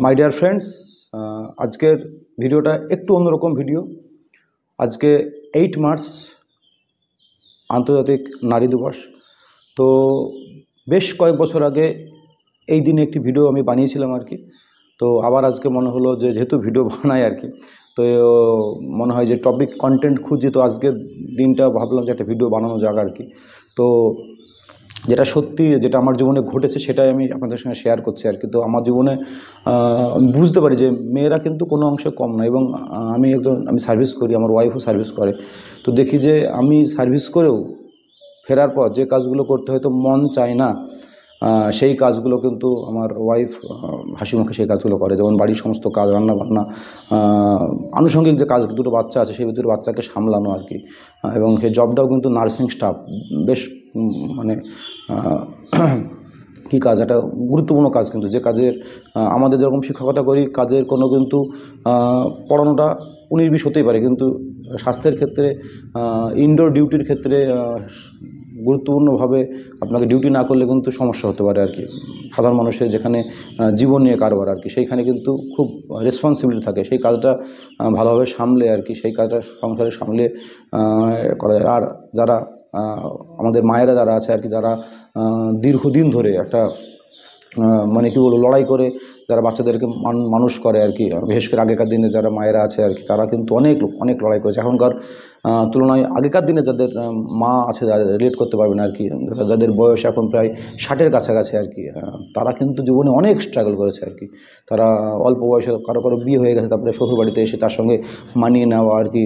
My dear friends, আজকের ভিডিওটা একটু অন্যরকম ভিডিও। আজকে 8 মার্চ আন্তর্জাতিক নারী দিবস। তো বেশ কয়েক বছর আগে এই দিনে একটি ভিডিও আমি বানিয়েছিলাম আর কি। তো আবার আজকে মনে হলো যে যেহেতু ভিডিও বানাই আর কি, তো মনে হয় যে টপিক কন্টেন্ট খুঁজি, তো আজকের দিনটা ভাবলাম যে একটা ভিডিও বানানো যাক আর কি। তো যেটা সত্যি, যেটা আমার জীবনে ঘটেছে সেটাই আমি আপনাদের সঙ্গে শেয়ার করছি আর কি। তো আমার জীবনে আমি বুঝতে পারি যে মেয়েরা কিন্তু কোনো অংশে কম না, এবং আমি সার্ভিস করি, আমার ওয়াইফও সার্ভিস করে। তো দেখি যে আমি সার্ভিস করেও ফেরার পর যে কাজগুলো করতে হয়তো মন চায় না, সেই কাজগুলো কিন্তু আমার ওয়াইফ হাসি মুখে সেই কাজগুলো করে। যেমন বাড়ির সমস্ত কাজ, রান্নাবান্না, আনুষঙ্গিক যে কাজ, দুটো বাচ্চা আছে সেই দুটো বাচ্চাকে সামলানো আর কি। এবং সেই জবটাও কিন্তু নার্সিং স্টাফ, বেশ মানে কী কাজ, একটা গুরুত্বপূর্ণ কাজ কিন্তু, যে কাজের আমাদের যেরকম শিক্ষকতা করি, কাজের কোনো কিন্তু পড়ানোটা 19-20 হতেই পারে, কিন্তু স্বাস্থ্যের ক্ষেত্রে, ইনডোর ডিউটির ক্ষেত্রে গুরুত্বপূর্ণভাবে আপনাকে ডিউটি না করলে কিন্তু সমস্যা হতে পারে আর কি। সাধারণ মানুষের যেখানে জীবন নিয়ে কারবার আর কি, সেইখানে কিন্তু খুব রেসপন্সিবিলিটি থাকে, সেই কাজটা ভালোভাবে সামলে আর কি, সেই কাজটা সংসারে সামলে করা যায়। আর যারা আমাদের মায়েরা যারা আছে আর কি, যারা দীর্ঘদিন ধরে একটা মানে কী বলবো, লড়াই করে যারা বাচ্চাদেরকে মানুষ করে আর কি, বিশেষ করে আগেকার দিনে যারা মায়েরা আছে আর কি, তারা কিন্তু অনেক লড়াই করেছে। এখনকার তুলনায় আগেকার দিনে যাদের মা আছে, যারা রিলেট করতে পারবেন আর কি, যাদের বয়স এখন প্রায় 60-এর কাছাকাছি আর কি, তারা কিন্তু জীবনে অনেক স্ট্রাগল করেছে আর কি। তারা অল্প বয়সে কারো বিয়ে হয়ে গেছে, তারপরে শ্বশুর বাড়িতে এসে তার সঙ্গে মানিয়ে নেওয়া আর কি,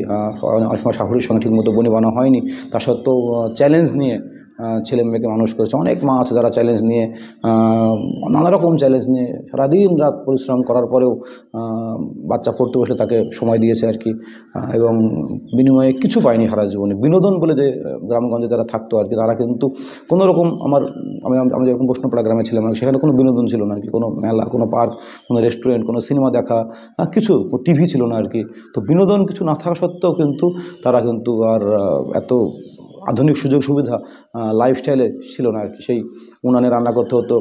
অনেক সময় শাশুড়ির সঙ্গে ঠিকমতো বনিবনা হয়নি, তা সত্ত্বেও চ্যালেঞ্জ নিয়ে ছেলে মেয়েকে মানুষ করেছে। অনেক মা আছে যারা চ্যালেঞ্জ নিয়ে, নানা রকম চ্যালেঞ্জ নিয়ে সারাদিন রাত পরিশ্রম করার পরেও বাচ্চা পড়তে বসলে তাকে সময় দিয়েছে আর কি, এবং বিনিময়ে কিছু পায়নি সারা জীবনে। বিনোদন বলে যে গ্রামগঞ্জে যারা থাকতো আর কি, তারা কিন্তু কোনো রকম আমি যেরকম বৈষ্ণবপাড়া গ্রামে ছিলাম, সেখানে কোনো বিনোদন ছিল না আর কি, কোনো মেলা, কোনো পার্ক, কোনো রেস্টুরেন্ট, কোনো সিনেমা দেখা, কিছু টিভি ছিল না আর কি। তো বিনোদন কিছু না থাকা সত্ত্বেও কিন্তু তারা কিন্তু আর এত আধুনিক সুযোগ সুবিধা লাইফস্টাইলে ছিল না আর কি। সেই উনানে রান্না করতে হতো,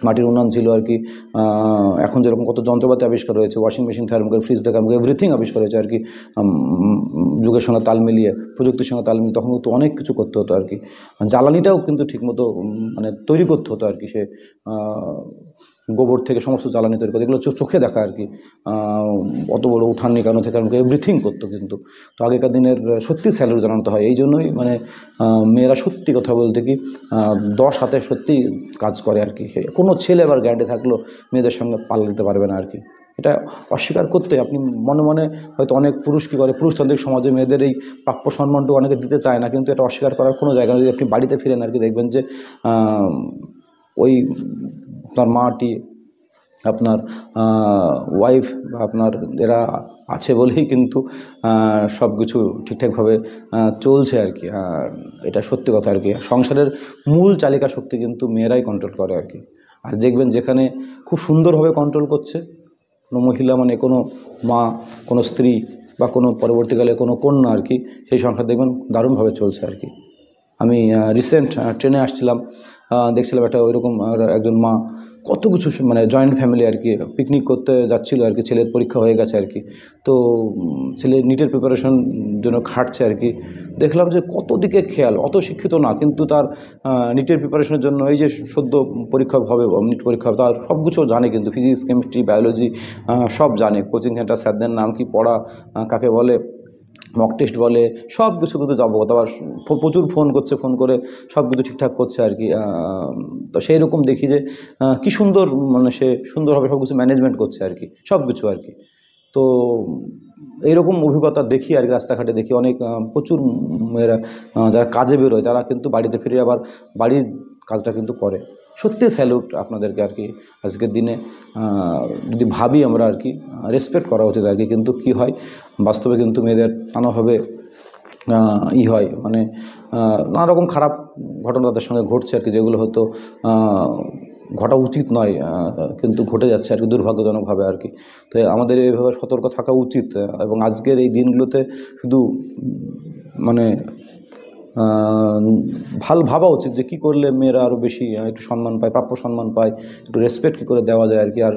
মাটির উনান ছিল আর কি। এখন যেরকম কত যন্ত্রপাতি আবিষ্কার হয়েছে, ওয়াশিং মেশিন থেকে আরম্ভ করে ফ্রিজ থেকে আরম্ভ করে এভরিথিং আবিষ্কার হয়েছে আর কি, যুগের সঙ্গে তাল মিলিয়ে, প্রযুক্তির সঙ্গে তাল মিলিয়ে। তখন কিন্তু অনেক কিছু করতে হতো আর কি। জ্বালানিটাও কিন্তু ঠিকমতো মানে তৈরি করতে হতো আর কি। সে গোবর থেকে সমস্ত জ্বালানি তৈরি করতো, এগুলো চোখে দেখা আর কি। অত বড় উঠান নিকানো থেকে আরম্ভ করে এভরিথিং করতো কিন্তু। তো আগেকার দিনের সত্যি স্যালুট জানাতে হয়। এই জন্যই মানে মেয়েরা সত্যি কথা বলতে কি 10 হাতে সত্যি কাজ করে আর কি। কোনো ছেলে আবার গ্যারান্টি থাকলেও মেয়েদের সঙ্গে পাল্লা দিতে পারবে না আর কি। এটা অস্বীকার করতে আপনি মনে মনে হয়তো অনেক পুরুষ কী করে, পুরুষতান্ত্রিক সমাজে মেয়েদের এই প্রাপ্য সম্মানটুকু অনেকে দিতে চায় না, কিন্তু এটা অস্বীকার করার কোনো জায়গা নেই। যদি আপনি বাড়িতে ফিরেন আর কি, দেখবেন যে ওই আপনার মাটি, আপনার ওয়াইফ বা আপনার এরা আছে বলেই কিন্তু সব কিছু ঠিকঠাকভাবে চলছে আর কি। এটা সত্যি কথা আর কি। সংসারের মূল চালিকা শক্তি কিন্তু মেয়েরাই কন্ট্রোল করে আর কি। আর দেখবেন যেখানে খুব সুন্দরভাবে কন্ট্রোল করছে কোনো মহিলা, মানে কোনো মা, কোনো স্ত্রী বা কোনো পরবর্তীকালে কোনো কন্যা আর কি, সেই সংসার দেখবেন দারুণভাবে চলছে আর কি। আমি রিসেন্ট ট্রেনে আসছিলাম, দেখছিলাম একটা ওইরকম একজন মা, কত কিছু মানে জয়েন্ট ফ্যামিলি আর কি, পিকনিক করতে যাচ্ছিলো আর কি। ছেলের পরীক্ষা হয়ে গেছে আর কি, তো ছেলে নিটের প্রিপারেশন জন্য খাটছে আর কি। দেখলাম যে কত দিকে খেয়াল, অত শিক্ষিত না, কিন্তু তার নিটের প্রিপারেশনের জন্য এই যে সদ্য পরীক্ষা হবে, নিট পরীক্ষা হবে, তার সব কিছু জানে কিন্তু, ফিজিক্স, কেমিস্ট্রি, বায়োলজি সব জানে। কোচিং সেন্টার স্যারদের নাম কি, পড়া কাকে বলে, মক টেস্ট বলে, সব কিছু কিন্তু অবগত। আবার প্রচুর ফোন করছে, ফোন করে সব কিছু ঠিকঠাক করছে আর কি। তো সেই রকম দেখি যে কী সুন্দর, মানে সে সুন্দরভাবে সব কিছু ম্যানেজমেন্ট করছে আর কি, সব কিছু আর কি। তো এইরকম অভিজ্ঞতা দেখি আর কি, রাস্তাঘাটে দেখি অনেক প্রচুর মেয়েরা যারা কাজে বেরোয়, তারা কিন্তু বাড়িতে ফিরে আবার বাড়ির কাজটা কিন্তু করে। সত্যি স্যালুট আপনাদেরকে আর কি। আজকের দিনে যদি ভাবি আমরা আর কি, রেসপেক্ট করা উচিত আর কি। কিন্তু কী হয়, বাস্তবে কিন্তু মেয়েদের নানাভাবে হয়, মানে নানা রকম খারাপ ঘটনা তাদের সঙ্গে ঘটছে আর কি, যেগুলো হয়তো ঘটা উচিত নয়, কিন্তু ঘটে যাচ্ছে আর কি, দুর্ভাগ্যজনকভাবে আর কি। তো আমাদের এইভাবে সতর্ক থাকা উচিত। এবং আজকের এই দিনগুলোতে শুধু মানে ভাবা উচিত যে কী করলে মেয়েরা আরও বেশি একটু সম্মান পায়, প্রাপ্য সম্মান পায়, একটু রেসপেক্ট কী করে দেওয়া যায় আর কি। আর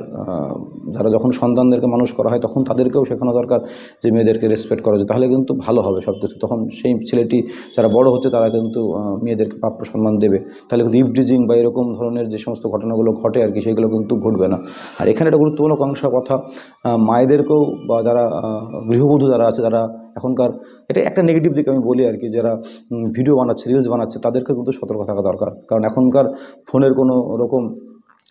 যারা যখন সন্তানদেরকে মানুষ করা হয় তখন তাদেরকেও শেখানো দরকার যে মেয়েদেরকে রেসপেক্ট করা যায়, তাহলে কিন্তু ভালো হবে সব কিছু। তখন সেই ছেলেটি যারা বড় হচ্ছে তারা কিন্তু মেয়েদেরকে প্রাপ্য সম্মান দেবে, তাহলে কিন্তু ইভটিজিং বা এরকম ধরনের যে সমস্ত ঘটনাগুলো ঘটে আর কি সেগুলো কিন্তু ঘটবে না। আর এখানে একটা গুরুত্বপূর্ণ কথা, মায়েদেরকেও বা যারা গৃহবধূ যারা আছে, যারা এখনকার, এটা একটা নেগেটিভ দিক আমি বলি আর কি, যারা ভিডিও বানাচ্ছে, রিলস বানাচ্ছে, তাদেরকে কিন্তু সতর্ক থাকা দরকার। কারণ এখনকার ফোনের কোনো রকম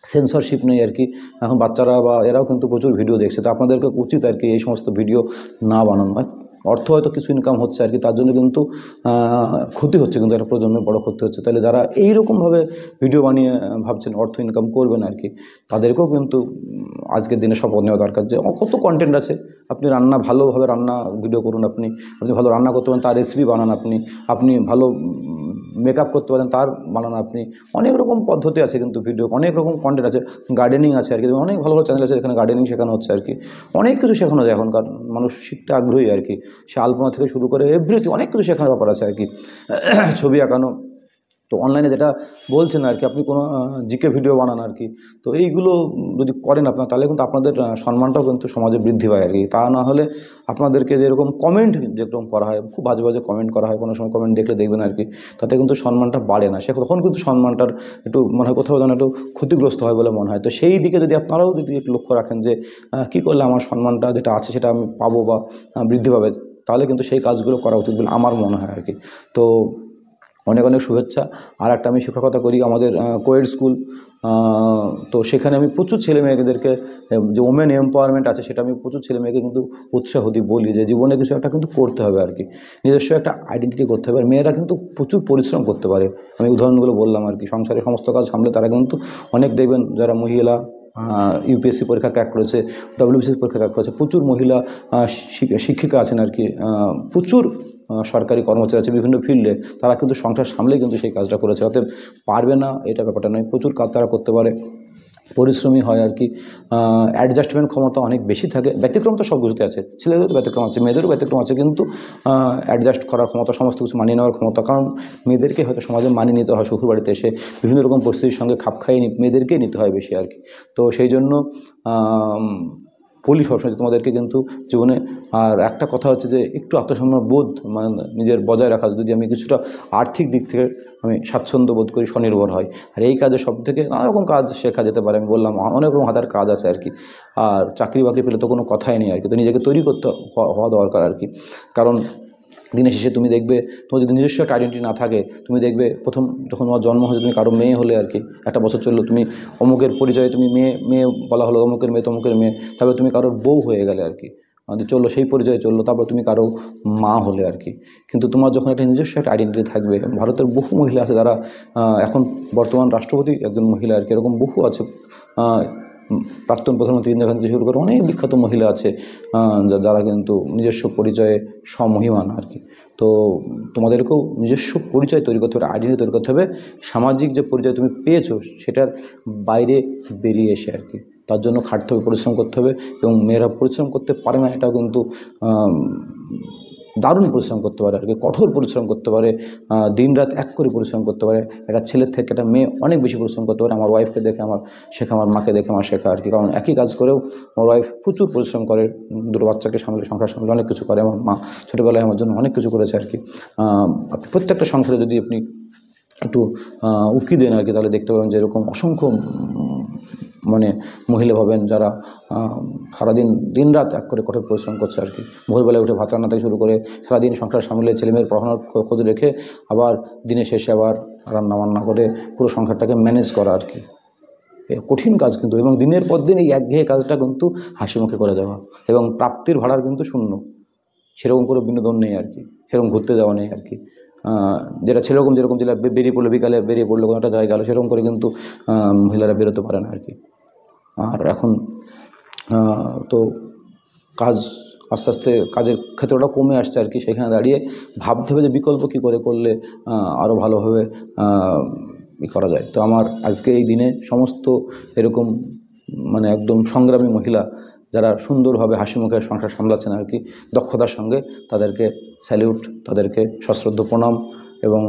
সেন্সরশিপ নেই আর কি। এখন বাচ্চারা বা এরাও কিন্তু প্রচুর ভিডিও দেখছে, তো আপনাদেরকে উচিত আর কি এই সমস্ত ভিডিও না বানানো। অর্থ হয়তো কিছু ইনকাম হচ্ছে আর কি, তার জন্য কিন্তু ক্ষতি হচ্ছে, কিন্তু একটা প্রজন্মের বড় ক্ষতি হচ্ছে। তাহলে যারা এইরকমভাবে ভিডিও বানিয়ে ভাবছেন অর্থ ইনকাম করবেন আর কি, তাদেরকেও কিন্তু আজকের দিনে শপথ নেওয়া দরকার যে কত কন্টেন্ট আছে। আপনি রান্না, ভালোভাবে রান্না ভিডিও করুন, আপনি ভালো রান্না করতে পারেন তার রেসিপি বানান, আপনি ভালো মেকআপ করতে পারেন তার বানান, আপনি অনেক রকম পদ্ধতি আছে কিন্তু ভিডিও, অনেক রকম কন্টেন্ট আছে। গার্ডেনিং আছে আর কি, অনেক ভালো ভালো চ্যানেল আছে এখানে গার্ডেনিং শেখানো হচ্ছে আর কি। অনেক কিছু শেখানো যায় এখনকার মানুষ, শিখতে আগ্রহী আর কি। সে আলপনা থেকে শুরু করে এভরিথিং অনেক কিছু শেখার ব্যাপার আছে আর কি। ছবি আঁকানো, তো অনলাইনে যেটা বলছেন আর কি, আপনি কোনো জিকে ভিডিও বানান আর কি, তো এইগুলো যদি করেন আপনার, তাহলে কিন্তু আপনাদের সম্মানটাও কিন্তু সমাজে বৃদ্ধি পায় আর কি। তা না হলে আপনাদেরকে যেরকম কমেন্ট যেরকম করা হয়, খুব বাজে বাজে কমেন্ট করা হয়, কোনো সময় কমেন্ট দেখলে দেখবেন আর কি, তাতে কিন্তু সম্মানটা বাড়ে না। সে তখন কিন্তু সম্মানটার একটু মনে হয় কোথাও যেন একটু ক্ষতিগ্রস্ত হয় বলে মনে হয়। তো সেই দিকে যদি আপনারাও যদি একটু লক্ষ্য রাখেন যে কী করলে আমার সম্মানটা যেটা আছে সেটা আমি পাবো বা বৃদ্ধি পাবে, তাহলে কিন্তু সেই কাজগুলো করা উচিত বলে আমার মনে হয় আর কি। তো অনেক অনেক শুভেচ্ছা। আর একটা আমি শিক্ষকতা করি আমাদের কোয়েড স্কুল, তো সেখানে আমি প্রচুর ছেলে মেয়েদেরকে যে ওমেন এম্পাওয়ারমেন্ট আছে সেটা আমি প্রচুর ছেলে মেয়েকে কিন্তু উৎসাহ দিই, বলি যে জীবনে কিছু একটা কিন্তু করতে হবে আর কি, নিজস্ব একটা আইডেন্টিটি করতে হবে। আর মেয়েরা কিন্তু প্রচুর পরিশ্রম করতে পারে, আমি উদাহরণগুলো বললাম আর কি। সংসারের সমস্ত কাজ সামলে তারা কিন্তু অনেক, দেখবেন যারা মহিলা ইউপিএসসি পরীক্ষা ক্র্যাক করেছে, ডব্লিউবিসিএস পরীক্ষা ক্র্যাক করেছে, প্রচুর মহিলা শিক্ষিকা আছেন আর কি, প্রচুর সরকারি কর্মচারী আছে বিভিন্ন ফিল্ডে, তারা কিন্তু সংসার সামলেই কিন্তু সেই কাজটা করেছে। অতএব পারবে না এটা ব্যাপারটা নয়, প্রচুর কাজ তারা করতে পারে, পরিশ্রমী হয় আর কি। অ্যাডজাস্টমেন্ট ক্ষমতা অনেক বেশি থাকে। ব্যতিক্রম তো সব কিছুতে আছে, ছেলেদেরও তো ব্যতিক্রম আছে, মেয়েদেরও ব্যতিক্রম আছে, কিন্তু অ্যাডজাস্ট করার ক্ষমতা, সমস্ত কিছু মানিয়ে নেওয়ার ক্ষমতা। কারণ মেয়েদেরকে হয়তো সমাজে মানিয়ে নিতে হয়, শ্বশুর বাড়িতে এসে বিভিন্ন রকম পরিস্থিতির সঙ্গে খাপ খাইয়ে মেয়েদেরকেই নিতে হয় বেশি আর কি। তো সেই জন্য বলি সবসময় তোমাদেরকে কিন্তু জীবনে। আর একটা কথা হচ্ছে যে একটু আত্মসম্মান বোধ মানে নিজের বজায় রাখা, যদি আমি কিছুটা আর্থিক দিক থেকে আমি স্বাচ্ছন্দ্য বোধ করি, স্বনির্ভর হয়। আর এই কাজে সব থেকে নানা রকম কাজ শেখা যেতে পারে, আমি বললাম অনেক রকম হাতের কাজ আছে আর কি। আর চাকরি বাকরি পেলে তো কোনো কথাই নেই আর কি, তো নিজেকে তৈরি করতে হওয়া দরকার আর কি। কারণ দিনের শেষে তুমি দেখবে, তোমার যদি নিজস্ব একটা আইডেন্টিটি না থাকে, তুমি দেখবে প্রথম যখন তোমার জন্ম হয়েছে, তুমি কারো মেয়ে হলে আর কি, একটা বছর চললো, তুমি অমুকের পরিচয়ে তুমি মেয়ে মেয়ে বলা হলো, অমুকের মেয়ে তমুকের মেয়ে, তারপরে তুমি কারোর বউ হয়ে গেলে আর কি, আমাদের চললো সেই পরিচয়ে চললো, তারপর তুমি কারো মা হলে আর কি। কিন্তু তোমার যখন একটা নিজস্ব একটা আইডেন্টিটি থাকবে, ভারতের বহু মহিলা আছে যারা এখন বর্তমান রাষ্ট্রপতি একজন মহিলা আর কি, এরকম বহু আছে, প্রাক্তন প্রধানমন্ত্রী ইন্দিরা গান্ধী থেকে শুরু করে অনেক বিখ্যাত মহিলা আছে যারা কিন্তু নিজস্ব পরিচয়ে স্বমহিমান আর কি। তো তোমাদেরকেও নিজস্ব পরিচয় তৈরি করতে হবে, আইডেন্টিটি তৈরি করতে হবে, সামাজিক যে পরিচয় তুমি পেয়েছো সেটার বাইরে বেরিয়ে এসে আর কি। তার জন্য খাটতে হবে, পরিশ্রম করতে হবে। এবং মেয়েরা পরিশ্রম করতে পারে না এটাও কিন্তু দারুণ পরিশ্রম করতে পারে আর কি, কঠোর পরিশ্রম করতে পারে, দিনরাত এক করে পরিশ্রম করতে পারে। একটা ছেলের থেকে একটা মেয়ে অনেক বেশি পরিশ্রম করতে পারে। আমার ওয়াইফকে দেখে আমার শেখা, আমার মাকে দেখে আমার শেখা আর কি। কারণ একই কাজ করেও আমার ওয়াইফ প্রচুর পরিশ্রম করে, দুটো বাচ্চাকে সামলে, সংসার সামলে অনেক কিছু করে। আমার মা ছোটোবেলায় আমার জন্য অনেক কিছু করেছে আর কি। প্রত্যেকটা সংসারে যদি আপনি একটু উকি দেন আর কি, তাহলে দেখতে পাবেন যে এরকম অসংখ্য মানে মহিলা পাবেন যারা সারাদিন দিনরাত এক করে কঠোর পরিশ্রম করছে আর কি। ভোরবেলায় উঠে ভাত রান্না থেকে শুরু করে সারাদিন সংসার সামলে, ছেলেমেয়ের পড়াশোনার খোঁজ রেখে, আবার দিনের শেষে আবার রান্না বান্না করে পুরো সংসারটাকে ম্যানেজ করা আর কি। কঠিন কাজ কিন্তু, এবং দিনের পর দিন এই একঘেয়ে কাজটা কিন্তু হাসি মুখে করে দেওয়া, এবং প্রাপ্তির ভাড়ার কিন্তু শূন্য, সেরকম করে বিনোদন নেই আর কি, সেরকম ঘুরতে যাওয়া নেই আর কি। যেটা যেরকম জেলা বেরিয়ে পড়লো, বিকালে বেরিয়ে পড়লো কোনো একটা জায়গায় গেলো, সেরকম করে কিন্তু মহিলারা বেরোতে পারে না আর কি। আর এখন তো কাজ আস্তে আস্তে কাজের ক্ষেত্রটা কমে আসছে আর কি। সেখানে দাঁড়িয়ে ভাবতে হবে যে বিকল্প কী করে করলে আরও ভালোভাবে করা যায়। তো আমার আজকে এই দিনে সমস্ত এরকম মানে একদম সংগ্রামী মহিলা যারা সুন্দরভাবে হাসি মুখে সংসার সামলাচ্ছেন আর কি, দক্ষতার সঙ্গে, তাদেরকে স্যালিউট, তাদেরকে সশ্রদ্ধ প্রণাম। এবং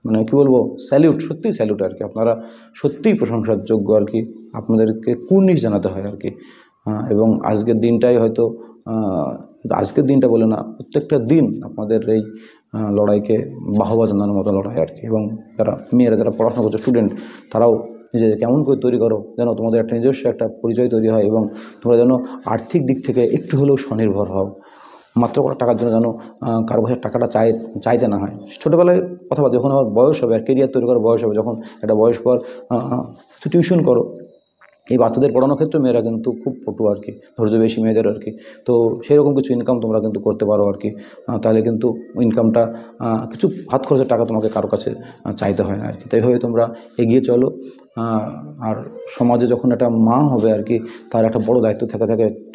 মানে কী বলবো, স্যালিউট, সত্যিই স্যালিউট আর কি। আপনারা সত্যিই প্রশংসার যোগ্য আর কি। আপনাদেরকে কুর্নিশ জানাতে হয় আর কি। এবং আজকের দিনটাই হয়তো আজকের দিনটা বলে না, প্রত্যেকটা দিন আপনাদের এই লড়াইকে বাহবা জানানোর মতো লড়াই আর কি। এবং মেয়েরা যারা পড়াশোনা করছে, স্টুডেন্ট, তারাও নিজেদের কেমন করে তৈরি করো যেন তোমাদের একটা নিজস্ব একটা পরিচয় তৈরি হয় এবং তোমরা যেন আর্থিক দিক থেকে একটু হলেও স্বনির্ভর হও। মাত্র কটা টাকার জন্য যেন কারো কাছে টাকাটা চাইতে না হয়। ছোটোবেলায় অথবা যখন আমার বয়স হবে আর কেরিয়ার তৈরি করার বয়স হবে, যখন একটা বয়স পর টিউশন করো। এই বাচ্চাদের পড়ানোর ক্ষেত্রে মেয়েরা কিন্তু খুব পটু আর কি, ধৈর্য বেশি মেয়েদের আর কি। তো সেরকম কিছু ইনকাম তোমরা কিন্তু করতে পারো আর কি। তাহলে কিন্তু ইনকামটা কিছু হাত খরচের টাকা তোমাকে কারো কাছে চাইতে হয় না আর কি। তো এইভাবে তোমরা এগিয়ে চলো। আর সমাজে যখন একটা মা হবে আর কি, তার একটা বড় দায়িত্ব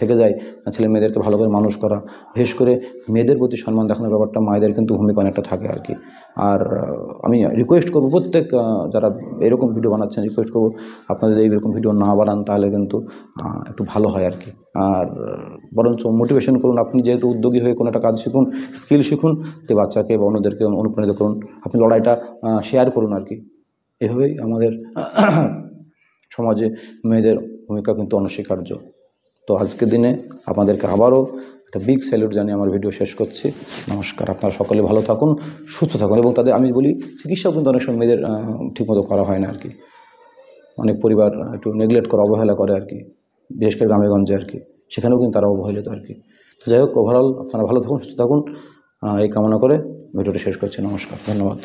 থেকে যায় ছেলে মেয়েদেরকে ভালো করে মানুষ করা। বিশেষ করে মেয়েদের প্রতি সম্মান দেখানোর ব্যাপারটা মায়েদের কিন্তু ভূমিকা অনেকটা থাকে আর কি। আর আমি রিকোয়েস্ট করবো প্রত্যেক যারা এরকম ভিডিও বানাচ্ছেন, রিকোয়েস্ট করবো আপনারা যদি এইরকম ভিডিও না বানান তাহলে কিন্তু একটু ভালো হয় আর কি। আর বরঞ্চ মোটিভেশন করুন, আপনি যেহেতু উদ্যোগী হয়ে কোনো একটা কাজ শিখুন, স্কিল শিখুন, যে বাচ্চাকে বা অন্যদেরকে অনুপ্রাণিত করুন, আপনি লড়াইটা শেয়ার করুন আর কি। এভাবেই আমাদের সমাজে মেয়েদের ভূমিকা কিন্তু অনস্বীকার্য। তো আজকের দিনে আপনাদেরকে আবারও একটা বিগ স্যালুট জানিয়ে আমার ভিডিও শেষ করছি। নমস্কার। আপনারা সকলে ভালো থাকুন, সুস্থ থাকুন। এবং তাদের আমি বলি, চিকিৎসাও কিন্তু অনেক সময় মেয়েদের ঠিকমতো করা হয় না আর কি। অনেক পরিবার একটু নেগলেক্ট করে, অবহেলা করে আর কি, বিশেষ করে গ্রামেগঞ্জে আর কি। সেখানেও কিন্তু তারা অবহেলিত আর কি। তো যাই হোক, ওভারঅল আপনারা ভালো থাকুন, সুস্থ থাকুন, এই কামনা করে ভিডিওটি শেষ করছি। নমস্কার, ধন্যবাদ।